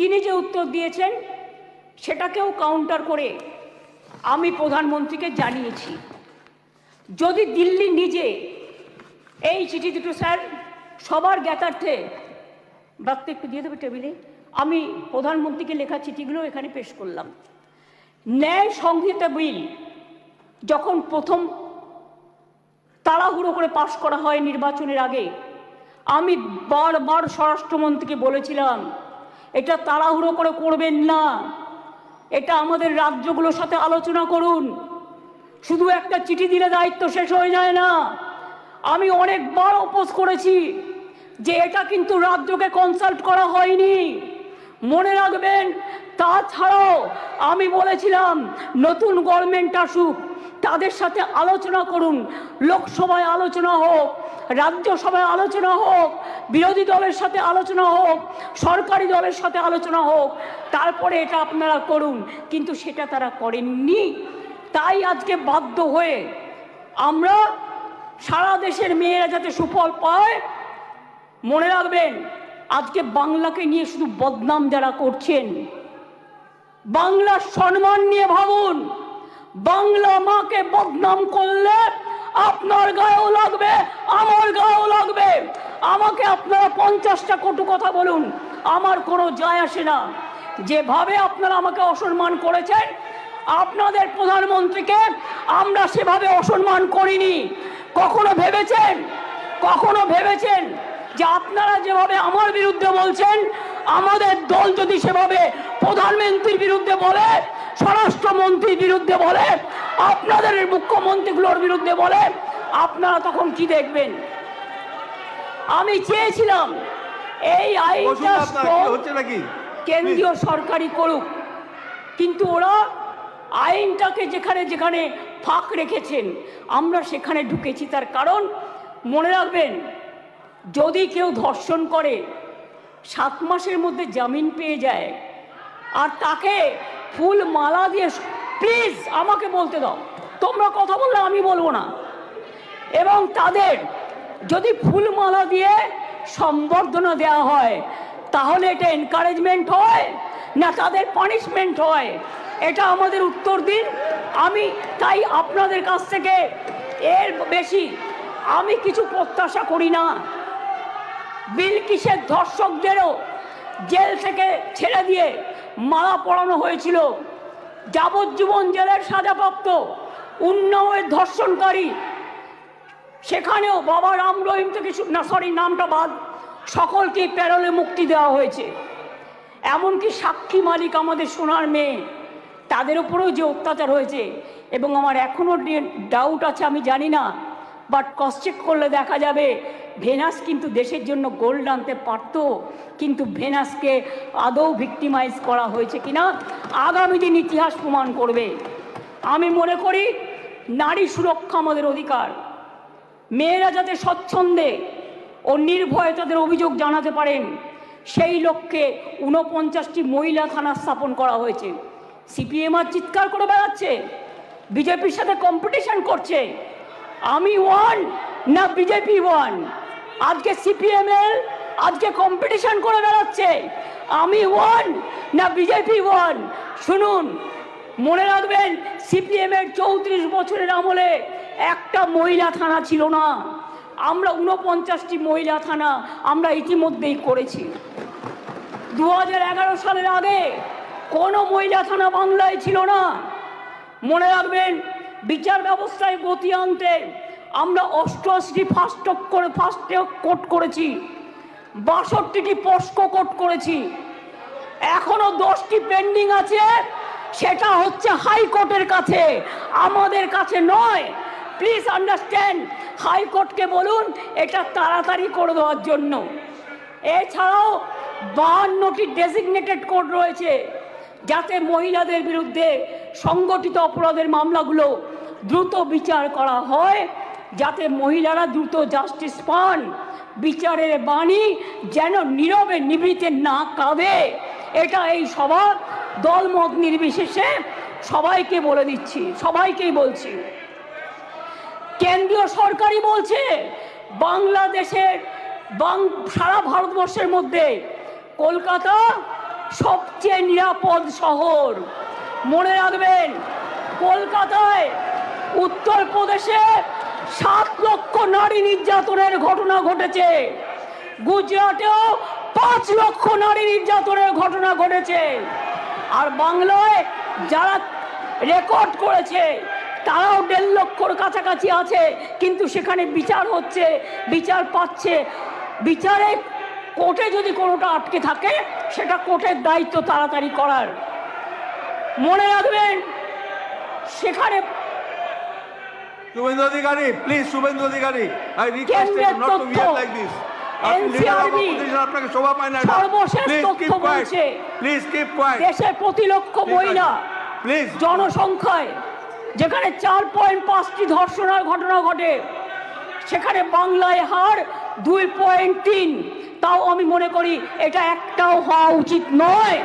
তিনি যে উত্তর দিয়েছেন সেটাকেও কাউন্টার করে আমি প্রধানমন্ত্রীকে জানিয়েছি, যদি দিল্লি নিজে এই চিঠি দুটো, স্যার সবার জ্ঞাতার্থে বার্তা একটু দিয়ে দেবে টেবিলে, আমি প্রধানমন্ত্রীকে লেখা চিঠিগুলো এখানে পেশ করলাম। ন্যায় সংহিতা বিল যখন প্রথম তাড়াহুড়ো করে পাশ করা হয় নির্বাচনের আগে, আমি বারবার স্বরাষ্ট্রমন্ত্রীকে বলেছিলাম এটা তাড়াহুড়ো করে করবেন না, এটা আমাদের রাজ্যগুলোর সাথে আলোচনা করুন, শুধু একটা চিঠি দিলে দায়িত্ব শেষ হয়ে যায় না। আমি অনেকবার অপোজ করেছি যে এটা কিন্তু রাজ্যকে কনসাল্ট করা হয়নি, মনে রাখবেন। তাছাড়াও আমি বলেছিলাম নতুন গভর্নমেন্ট আসুক, তাদের সাথে আলোচনা করুন, লোকসভায় আলোচনা হোক, রাজ্যসভায় আলোচনা হোক, বিরোধী দলের সাথে আলোচনা হোক, সরকারি দলের সাথে আলোচনা হোক, তারপরে এটা আপনারা করুন। কিন্তু সেটা তারা করেননি। তাই আজকে বাধ্য হয়ে আমরা সারা দেশের মেয়েরা যাতে সুফল পায়, মনে রাখবেন আজকে বাংলাকে নিয়ে শুধু বদনাম যারা করছেন, বাংলার সম্মান নিয়ে ভাবুন। বাংলা মাকে বদনাম করলে আপনার গায়েও লাগবে, আমার গায়েও লাগবে। আমাকে আপনারা 50টা কটু কথা বলুন, আমার কোনো যায় আসে না। যেভাবে আপনারা আমাকে অসম্মান করেছেন, আপনাদের প্রধানমন্ত্রীকে আমরা সেভাবে অসম্মান করিনি। কখনো ভেবেছেন যে আপনারা যেভাবে আমার বিরুদ্ধে বলছেন, আমাদের দল যদি সেভাবে প্রধানমন্ত্রীর বিরুদ্ধে বলে, স্বরাষ্ট্রমন্ত্রীর বিরুদ্ধে বলে, আপনাদের মুখ্যমন্ত্রীগুলোর বিরুদ্ধে বলে, আপনারা তখন কি দেখবেন? আমি চেয়েছিলাম এই আইনটা কেন্দ্রীয় সরকারই করুক, কিন্তু ওরা আইনটাকে যেখানে যেখানে ফাঁক রেখেছেন আমরা সেখানে ঢুকেছি। তার কারণ মনে রাখবেন, যদি কেউ ধর্ষণ করে 7 মাসের মধ্যে জামিন পেয়ে যায়, আর তাকে ফুল মালা দিয়ে, প্লিজ আমাকে বলতে দাও, তোমরা কথা বললে আমি বলবো না, এবং তাদের যদি ফুল মালা দিয়ে সম্বর্ধনা দেওয়া হয়, তাহলে এটা এনকারেজমেন্ট হয় না তাদের পানিশমেন্ট হয়? এটা আমাদের উত্তর দিন। আমি তাই আপনাদের কাছ থেকে এর বেশি আমি কিছু প্রত্যাশা করি না। বিলকিসের ধর্ষকদেরও জেল থেকে ছেড়ে দিয়ে মালা পরানো হয়েছিল, যাবজ্জীবন জেলের সাজাপ্রাপ্ত উন্নাওয়ের ধর্ষণকারী, সেখানেও বাবা রাম রহিম থেকে নামটা বাদ, সকলকে প্যারোলে মুক্তি দেওয়া হয়েছে। এমনকি সাক্ষী মালিক আমাদের সোনার মেয়ে, তাদের উপরেও যে অত্যাচার হয়েছে, এবং আমার এখনও ডাউট আছে, আমি জানি না, বাট ক্রস চেক করলে দেখা যাবে ভেনাস কিন্তু দেশের জন্য গোল্ড আনতে পারত, কিন্তু ভেনাসকে আদৌ ভিক্টিমাইজ করা হয়েছে কিনা আগামী দিন ইতিহাস প্রমাণ করবে। আমি মনে করি নারী সুরক্ষা আমাদের অধিকার। মেয়েরা যাতে স্বচ্ছন্দে ও নির্ভয়ে তাদের অভিযোগ জানাতে পারেন, সেই লক্ষ্যে 49টি মহিলা থানা স্থাপন করা হয়েছে। সিপিএম আর চিৎকার করে বেড়াচ্ছে, বিজেপির সাথে কম্পিটিশন করছে। আমি ওয়ান না বিজেপি ওয়ান? আজকে সিপিএমএল আজকে কম্পিটিশন করে বেড়াচ্ছে, আমি ওয়ান না বিজেপি ওয়ান? শুনুন, মনে রাখবেন সিপিএমের 34 বছরের আমলে একটা মহিলা থানা ছিল না। আমরা 49টি মহিলা থানা আমরা ইতিমধ্যেই করেছি। 2011 সালের আগে কোনো মহিলা থানা বাংলায় ছিল না। মনে রাখবেন বিচার ব্যবস্থায় গতি আনতে আমরা 88টি ফাস্ট ট্র্যাক কোর্ট করেছি, 62টি পস্কো কোর্ট করেছি, এখনো 10টি পেন্ডিং আছে। সেটা হচ্ছে হাইকোর্টের কাছে, আমাদের কাছে নয়। প্লিজ আন্ডারস্ট্যান্ড, হাইকোর্টকে বলুন এটা তাড়াতাড়ি করে দেওয়ার জন্য। এছাড়াও 52টি ডেজিগনেটেড কোর্ট রয়েছে, যাতে মহিলাদের বিরুদ্ধে সংগঠিত অপরাধের মামলাগুলো দ্রুত বিচার করা হয়, যাতে মহিলারা দ্রুত জাস্টিস পান, বিচারের বাণী যেন নীরবে নিভৃতে না কাঁদে। এটা এই সভা দলমত নির্বিশেষে সবাইকে বলে দিচ্ছি, সবাইকেই বলছি। কেন্দ্রীয় সরকারই বলছে বাংলাদেশের সারা ভারতবর্ষের মধ্যে কলকাতা সবচেয়ে নিরাপদ শহর। মনে রাখবেন, কলকাতায়, উত্তরপ্রদেশে 7 লক্ষ নারী নির্যাতনের ঘটনা ঘটেছে, গুজরাটেও 5 লক্ষ নারী নির্যাতনের ঘটনা ঘটেছে। আর বাংলায় যারা রেকর্ড করেছে তারাও 1.5 লক্ষর কাছাকাছি আছে, কিন্তু সেখানে বিচার হচ্ছে, বিচার পাচ্ছে। বিচারে কোর্টে যদি কোনোটা আটকে থাকে সেটা কোর্টের দায়িত্ব তাড়াতাড়ি করার। মনে রাখবেন, সেখানে Shubhendu Adhikari, please, Shubhendu Adhikari, I request you not to behave like this. আপনাকে শোভা পায় না। সর্বশেষ তথ্য বলছে, প্লিজ কিপ কোয়াইট। দেশের প্রতি লক্ষ মহিলা প্লিজ জনসংখ্যায় যেখানে 4.5টি ধর্ষণের ঘটনা ঘটে, সেখানে বাংলায় হার 2.3। তাও আমি মনে করি এটা একটাও হওয়া উচিত নয়।